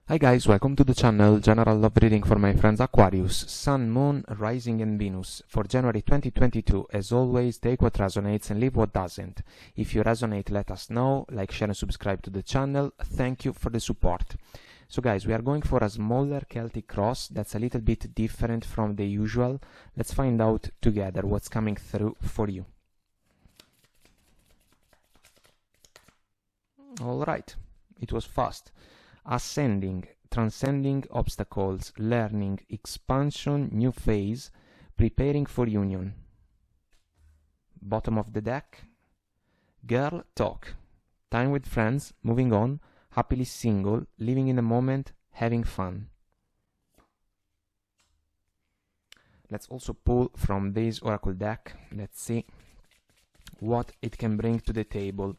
Hi guys, welcome to the channel General Love Reading for my friends Aquarius, Sun, Moon, Rising and Venus for January 2022. As always, take what resonates and leave what doesn't. If you resonate, let us know, like, share and subscribe to the channel. Thank you for the support. So guys, we are going for a smaller Celtic cross that's a little bit different from the usual. Let's find out together what's coming through for you. Alright, it was fast. Ascending, transcending obstacles, learning, expansion, new phase, preparing for union. Bottom of the deck, girl talk, time with friends, moving on, happily single, living in the moment, having fun. Let's also pull from this oracle deck. Let's see what it can bring to the table.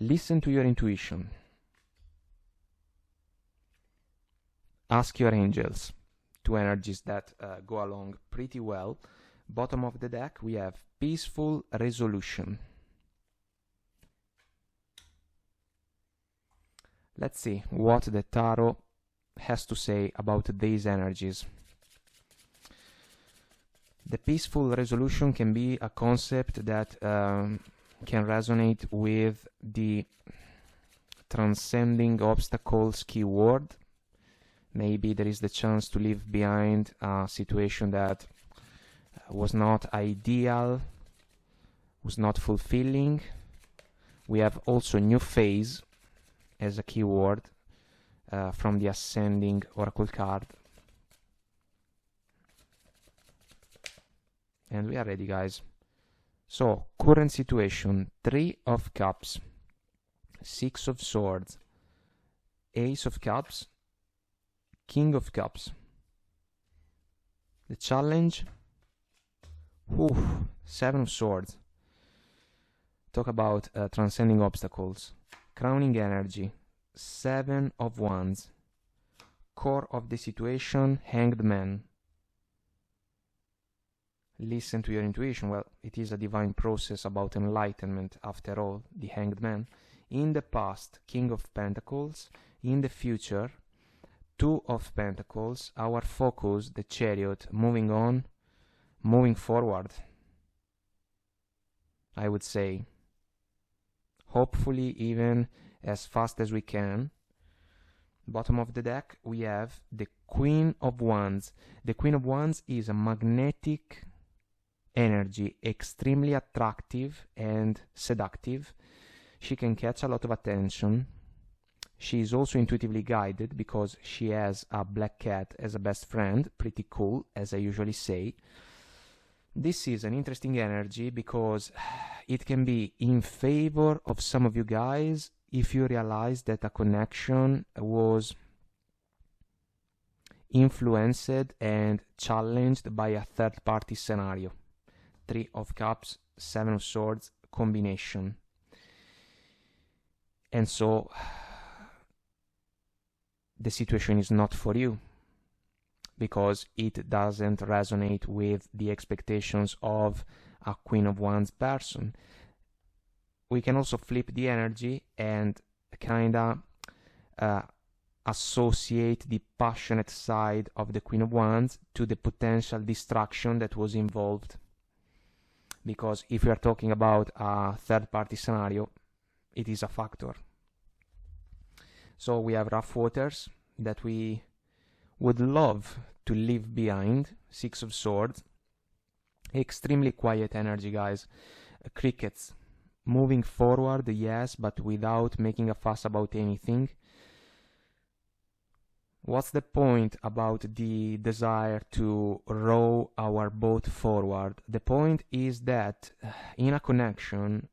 Listen to your intuition. Ask your angels. Two energies that go along pretty well. Bottom of the deck, we have peaceful resolution. Let's see what the tarot has to say about these energies. The peaceful resolution can be a concept that can resonate with the transcending obstacles keyword. Maybe there is the chance to leave behind a situation that was not ideal, was not fulfilling. We have also new phase as a keyword from the ascending oracle card. And we are ready, guys. So, current situation, 3 of Cups, 6 of Swords, Ace of Cups, King of Cups. The challenge, 7 of Swords. Talk about transcending obstacles. Crowning energy, 7 of Wands. Core of the situation, Hanged Man. Listen to your intuition. Well, it is a divine process about enlightenment, after all, the Hanged Man. In the past, King of Pentacles. In the future, 2 of Pentacles. Our focus, the Chariot, moving on, moving forward, I would say. Hopefully even as fast as we can. Bottom of the deck, we have the Queen of Wands. The Queen of Wands is a magnetic energy, extremely attractive and seductive. She can catch a lot of attention. She is also intuitively guided because she has a black cat as a best friend. Pretty cool, as I usually say. This is an interesting energy because it can be in favor of some of you guys if you realize that a connection was influenced and challenged by a third-party scenario. 3 of Cups, 7 of Swords combination. And so the situation is not for you because it doesn't resonate with the expectations of a Queen of Wands person. We can also flip the energy and kinda associate the passionate side of the Queen of Wands to the potential distraction that was involved. Because if we are talking about a third-party scenario, it is a factor. So we have rough waters that we would love to leave behind. 6 of Swords. Extremely quiet energy, guys. Crickets. Moving forward, yes, but without making a fuss about anything. What's the point about the desire to row our boat forward? The point is that in a connection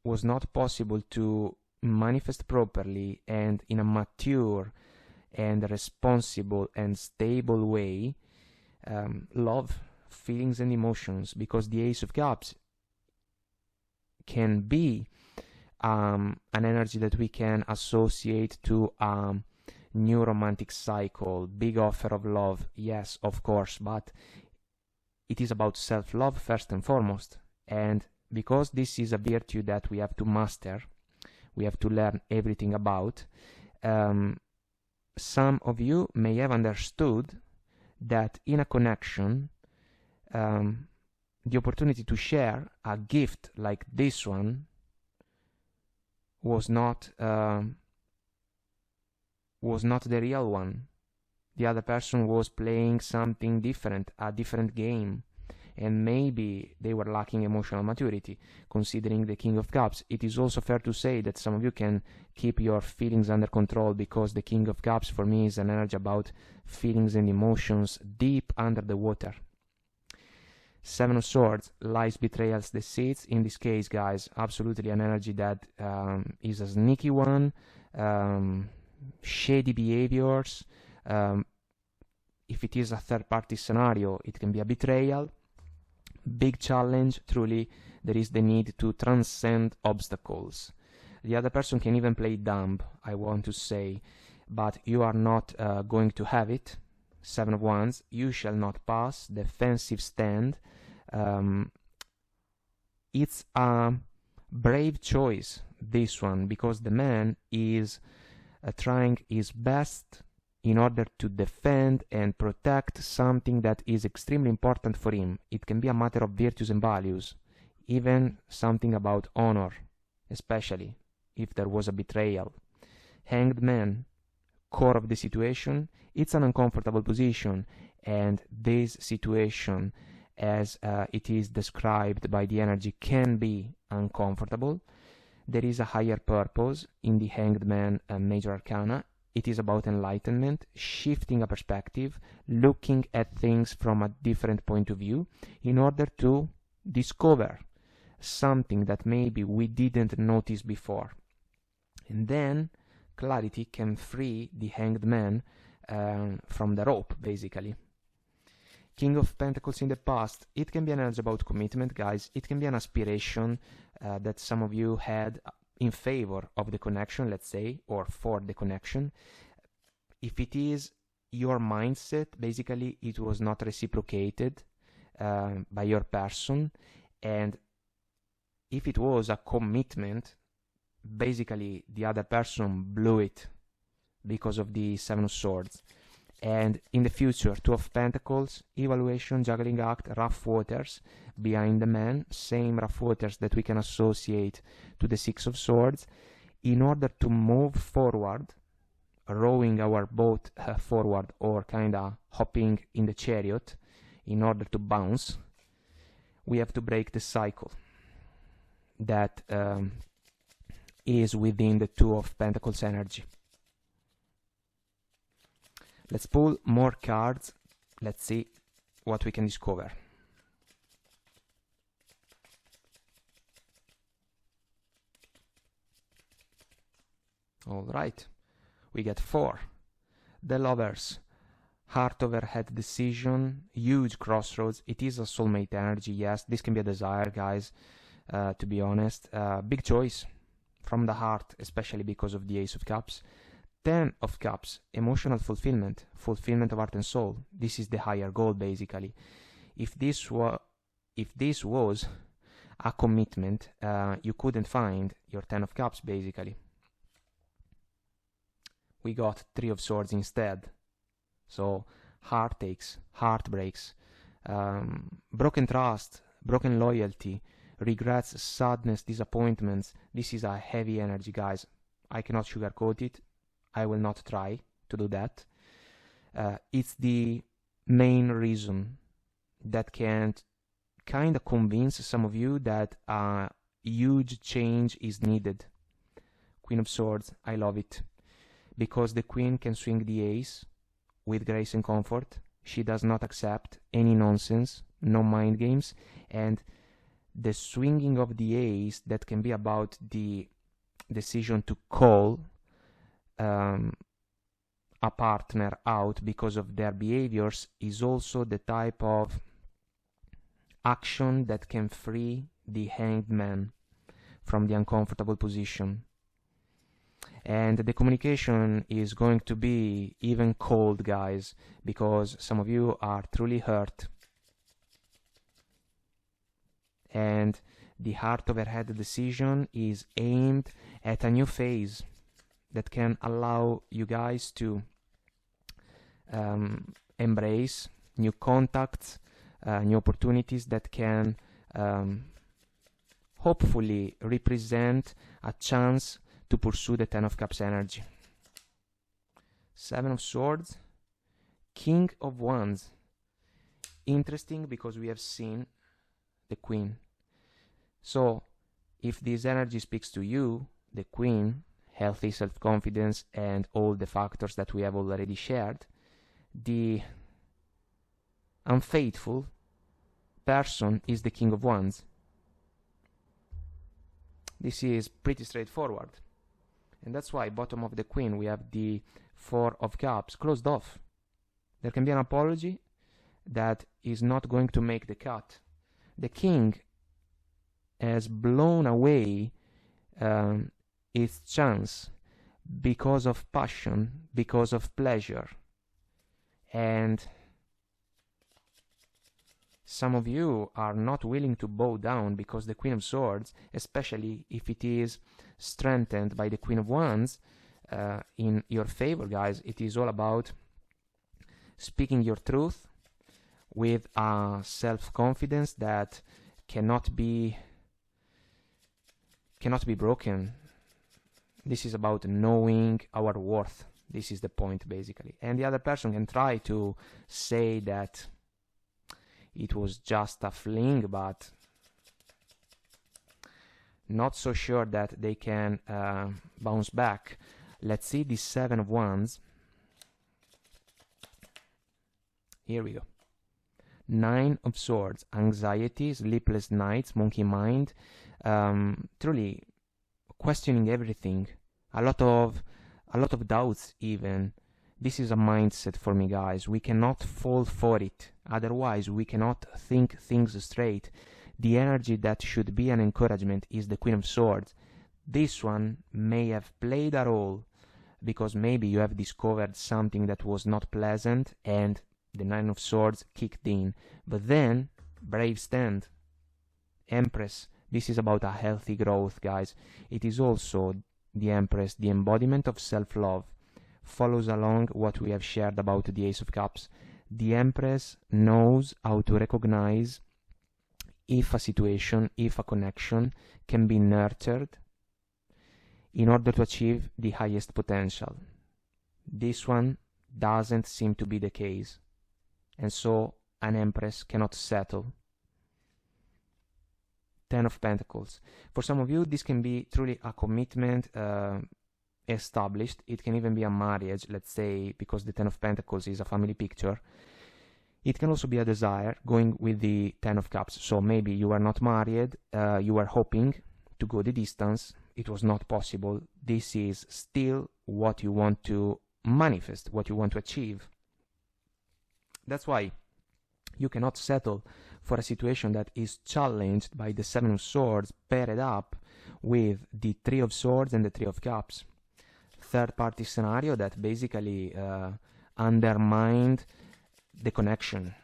was not possible to manifest properly and in a mature and responsible and stable way love, feelings and emotions, because the Ace of Cups can be an energy that we can associate to new romantic cycle, big offer of love, yes, of course, but it is about self-love first and foremost. And because this is a virtue that we have to master, we have to learn everything about, some of you may have understood that in a connection, the opportunity to share a gift like this one was not the real one. The other person was playing something different, a different game, and maybe they were lacking emotional maturity. Considering the King of Cups, it is also fair to say that some of you can keep your feelings under control, because the King of Cups for me is an energy about feelings and emotions deep under the water. Seven of Swords, lies, betrayals, deceits. In this case, guys, absolutely an energy that is a sneaky one, shady behaviors. If it is a third-party scenario, it can be a betrayal. Big challenge, truly, there is the need to transcend obstacles. The other person can even play dumb, I want to say, but you are not going to have it. Seven of Wands, you shall not pass, defensive stand. It's a brave choice, this one, because the man is trying his best in order to defend and protect something that is extremely important for him. It can be a matter of virtues and values, even something about honor, especially if there was a betrayal. Hanged Man, core of the situation, it's an uncomfortable position, and this situation, as it is described by the energy, can be uncomfortable. There is a higher purpose in the Hanged Man Major Arcana. It is about enlightenment, shifting a perspective, looking at things from a different point of view in order to discover something that maybe we didn't notice before. And then clarity can free the Hanged Man from the rope, basically. King of Pentacles in the past, it can be an energy about commitment, guys. It can be an aspiration that some of you had in favor of the connection, let's say, or for the connection. If it is your mindset, basically it was not reciprocated by your person, and if it was a commitment, basically the other person blew it because of the Seven of Swords. And in the future, Two of Pentacles, evaluation, juggling act, rough waters behind the man, same rough waters that we can associate to the Six of Swords. In order to move forward, rowing our boat forward, or kinda hopping in the chariot, in order to bounce, we have to break the cycle that is within the Two of Pentacles energy. Let's pull more cards. Let's see what we can discover. All right, we get 4. The Lovers, heart over head decision, huge crossroads. It is a soulmate energy, yes. This can be a desire, guys, to be honest. Big choice from the heart, especially because of the Ace of Cups. 10 of Cups, emotional fulfillment, fulfillment of heart and soul. This is the higher goal, basically. If this was a commitment, you couldn't find your 10 of Cups, basically. We got 3 of Swords instead. So heartaches, heartbreaks, broken trust, broken loyalty, regrets, sadness, disappointments. This is a heavy energy, guys. I cannot sugarcoat it. I will not try to do that. It's the main reason that can kind of convince some of you that a huge change is needed. Queen of Swords, I love it. Because the Queen can swing the Ace with grace and comfort. She does not accept any nonsense, no mind games. And the swinging of the Ace, that can be about the decision to call a partner out because of their behaviors, is also the type of action that can free the Hanged Man from the uncomfortable position. And the communication is going to be even cold, guys, because some of you are truly hurt. and the heart over head decision is aimed at a new phase that can allow you guys to embrace new contacts, new opportunities that can hopefully represent a chance to pursue the Ten of Cups energy. Seven of Swords, King of Wands. Interesting, because we have seen the Queen. So if this energy speaks to you, the Queen, healthy self-confidence and all the factors that we have already shared, the unfaithful person is the King of Wands. This is pretty straightforward. And that's why bottom of the Queen we have the Four of Cups closed off. There can be an apology that is not going to make the cut. The King has blown away its chance because of passion, because of pleasure. And some of you are not willing to bow down because the Queen of Swords, especially if it is strengthened by the Queen of Wands in your favor, guys, it is all about speaking your truth with a self-confidence that cannot be broken. This is about knowing our worth. This is the point, basically. And the other person can try to say that it was just a fling, but not so sure that they can bounce back. Let's see the Seven of Wands. Here we go. Nine of Swords, anxiety, sleepless nights, monkey mind, truly questioning everything, a lot of doubts even. This is a mindset for me, guys. We cannot fall for it, otherwise we cannot think things straight. The energy that should be an encouragement is the Queen of Swords. This one may have played a role because maybe you have discovered something that was not pleasant and the Nine of Swords kicked in. But then, brave stand. Empress, this is about a healthy growth, guys. It is also the Empress, the embodiment of self-love. Follows along what we have shared about the Ace of Cups. The Empress knows how to recognize if a situation, if a connection can be nurtured in order to achieve the highest potential. This one doesn't seem to be the case, and so an Empress cannot settle. Ten of Pentacles. For some of you, this can be truly a commitment established. It can even be a marriage, let's say, because the Ten of Pentacles is a family picture. It can also be a desire, going with the Ten of Cups. So maybe you are not married, you were hoping to go the distance, it was not possible. This is still what you want to manifest, what you want to achieve. That's why you cannot settle for a situation that is challenged by the Seven of Swords paired up with the Three of Swords and the Three of Cups. Third-party scenario that basically undermined the connection.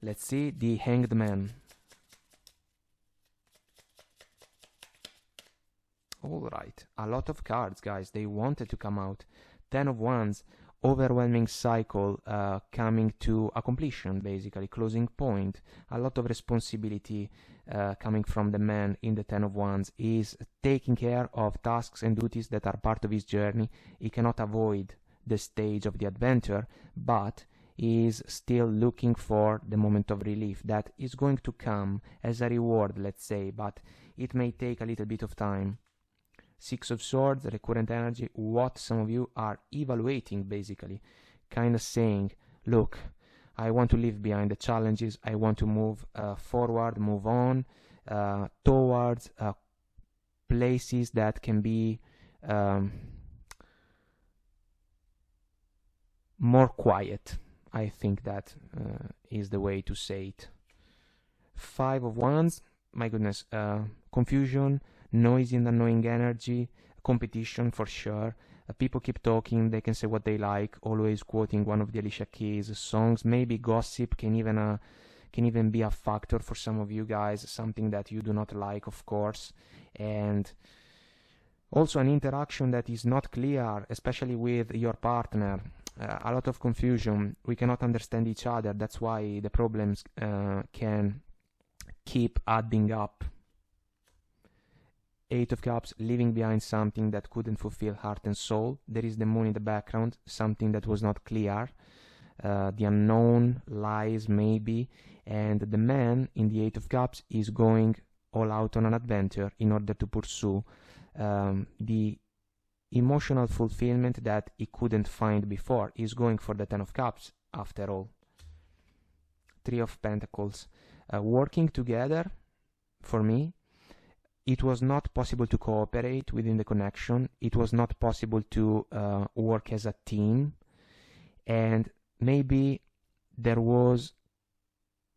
Let's see the Hanged Man. Alright, a lot of cards, guys. They wanted to come out. Ten of Wands, overwhelming cycle coming to a completion, basically, closing point. A lot of responsibility coming from the man in the Ten of Wands. He is taking care of tasks and duties that are part of his journey. He cannot avoid the stage of the adventure, but he is still looking for the moment of relief that is going to come as a reward, let's say, but it may take a little bit of time. Six of Swords, recurrent energy, what some of you are evaluating, basically, kind of saying, look, I want to leave behind the challenges, I want to move forward, move on towards places that can be more quiet. I think that is the way to say it. Five of Wands, my goodness, confusion, noisy and annoying energy, competition for sure. People keep talking, they can say what they like, always quoting one of the Alicia Keys songs. Maybe gossip can can even be a factor for some of you guys, something that you do not like, of course. And also an interaction that is not clear, especially with your partner. A lot of confusion. We cannot understand each other. That's why the problems can keep adding up. Eight of Cups, leaving behind something that couldn't fulfill heart and soul. There is the moon in the background, something that was not clear. The unknown, lies maybe. And the man in the Eight of Cups is going all out on an adventure in order to pursue the emotional fulfillment that he couldn't find before. He's going for the Ten of Cups after all. Three of Pentacles. Working together, for me, it was not possible to cooperate within the connection. It was not possible to work as a team. And maybe there was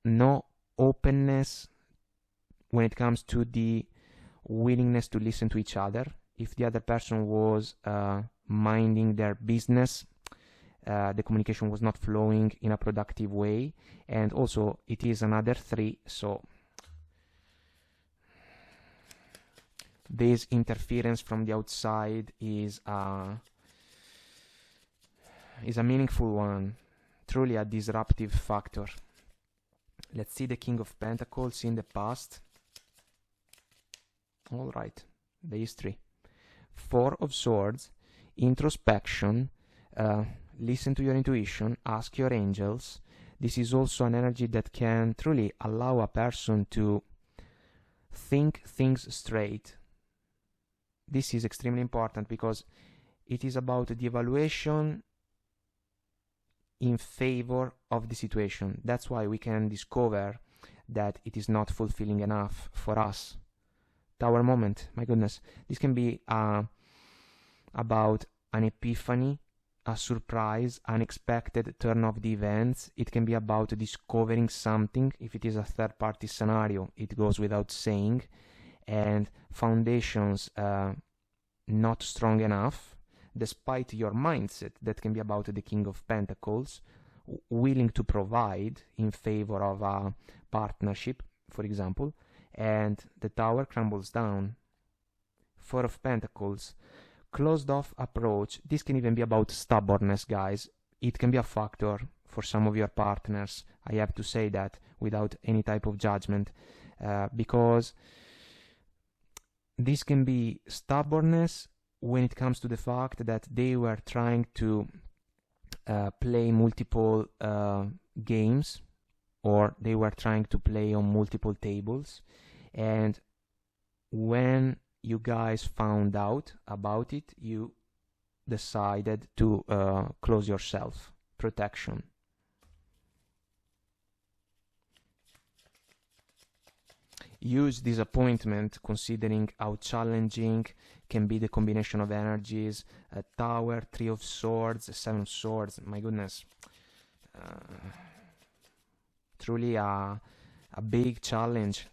no openness when it comes to the willingness to listen to each other. If the other person was minding their business, the communication was not flowing in a productive way. And also it is another 3, so this interference from the outside is a meaningful one, truly a disruptive factor. Let's see the King of Pentacles in the past. All right, the history. 4 of Swords, introspection, listen to your intuition, ask your angels. This is also an energy that can truly allow a person to think things straight. This is extremely important because it is about the evaluation in favor of the situation. That's why we can discover that it is not fulfilling enough for us. Tower moment, my goodness. This can be about an epiphany, a surprise, unexpected turn of the events. It can be about discovering something. If it is a third-party scenario, it goes without saying. And foundations not strong enough, despite your mindset. That can be about the King of Pentacles, willing to provide in favor of a partnership, for example. And the Tower crumbles down. 4 of Pentacles, closed off approach. This can even be about stubbornness, guys. It can be a factor for some of your partners. I have to say that without any type of judgment, because this can be stubbornness when it comes to the fact that they were trying to play multiple games, or they were trying to play on multiple tables. And when you guys found out about it, you decided to close yourself. Protection. Use disappointment, considering how challenging can be the combination of energies. Tower, 3 of Swords, 7 of Swords. My goodness. Truly a big challenge.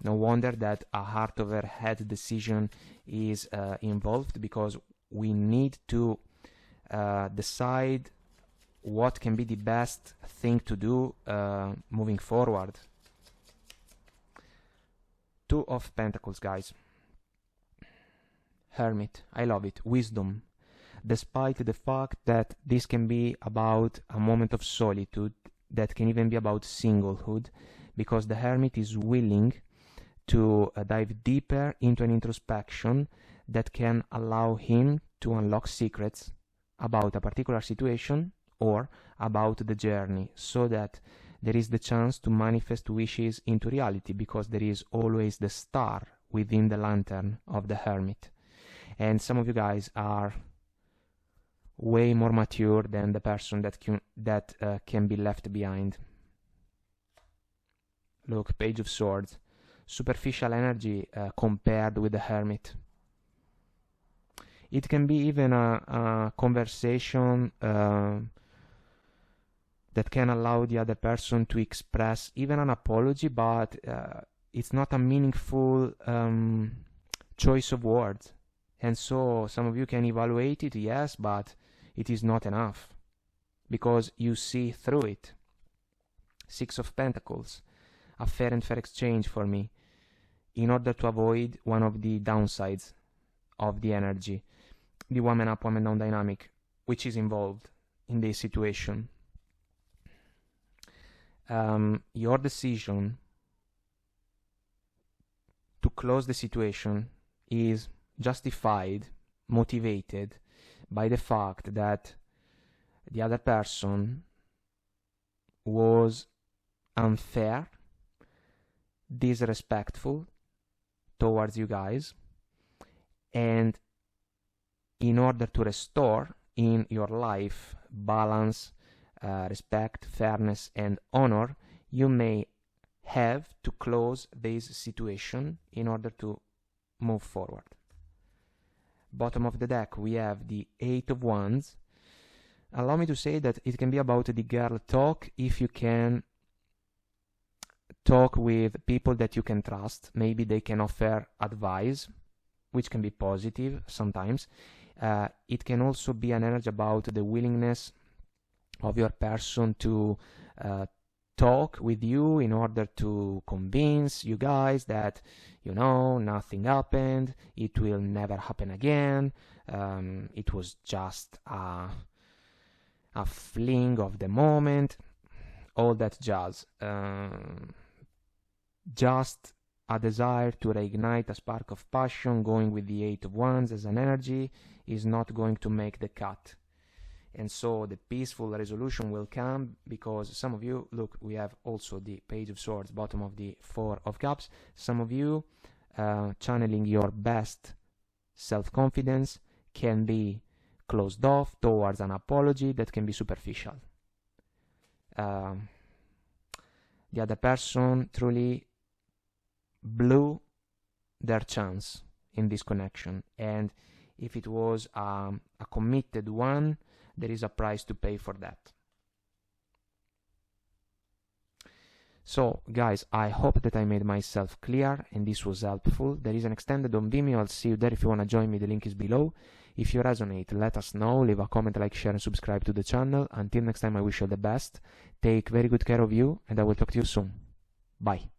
No wonder that a heart over head decision is involved, because we need to decide what can be the best thing to do moving forward. 2 of Pentacles, guys. Hermit, I love it. Wisdom. Despite the fact that this can be about a moment of solitude, that can even be about singlehood, because the Hermit is willing to dive deeper into an introspection that can allow him to unlock secrets about a particular situation or about the journey, so that there is the chance to manifest wishes into reality, because there is always the star within the lantern of the Hermit. And some of you guys are way more mature than the person that can be left behind. Look, Page of Swords. Superficial energy compared with the Hermit. It can be even a conversation that can allow the other person to express even an apology, but it's not a meaningful choice of words. And so some of you can evaluate it, yes, but it is not enough, because you see through it. Six of Pentacles, a fair and fair exchange for me, in order to avoid one of the downsides of the energy, the woman up, woman down dynamic, which is involved in this situation. Your decision to close the situation is justified, motivated by the fact that the other person was unfair, disrespectful towards you guys, and in order to restore in your life balance, respect, fairness, and honor, you may have to close this situation in order to move forward. Bottom of the deck, we have the Eight of Wands. Allow me to say that it can be about the girl talk if you can talk with people that you can trust. Maybe they can offer advice, which can be positive sometimes. It can also be an energy about the willingness of your person to talk with you in order to convince you guys that, you know, nothing happened, it will never happen again, it was just a fling of the moment, all that jazz. Just a desire to reignite a spark of passion. Going with the Eight of Wands as an energy is not going to make the cut. And so the peaceful resolution will come, because some of you, look, we have also the Page of Swords, bottom of the Four of Cups. Some of you channeling your best self-confidence can be closed off towards an apology that can be superficial. The other person truly blew their chance in this connection, and if it was a committed one, there is a price to pay for that. So guys, I hope that I made myself clear and this was helpful. There is an extended on Vimeo. I'll see you there if you want to join me. The link is below. If you resonate, let us know. Leave a comment, like, share, and subscribe to the channel. Until next time, I wish you all the best. Take very good care of you, and I will talk to you soon. Bye.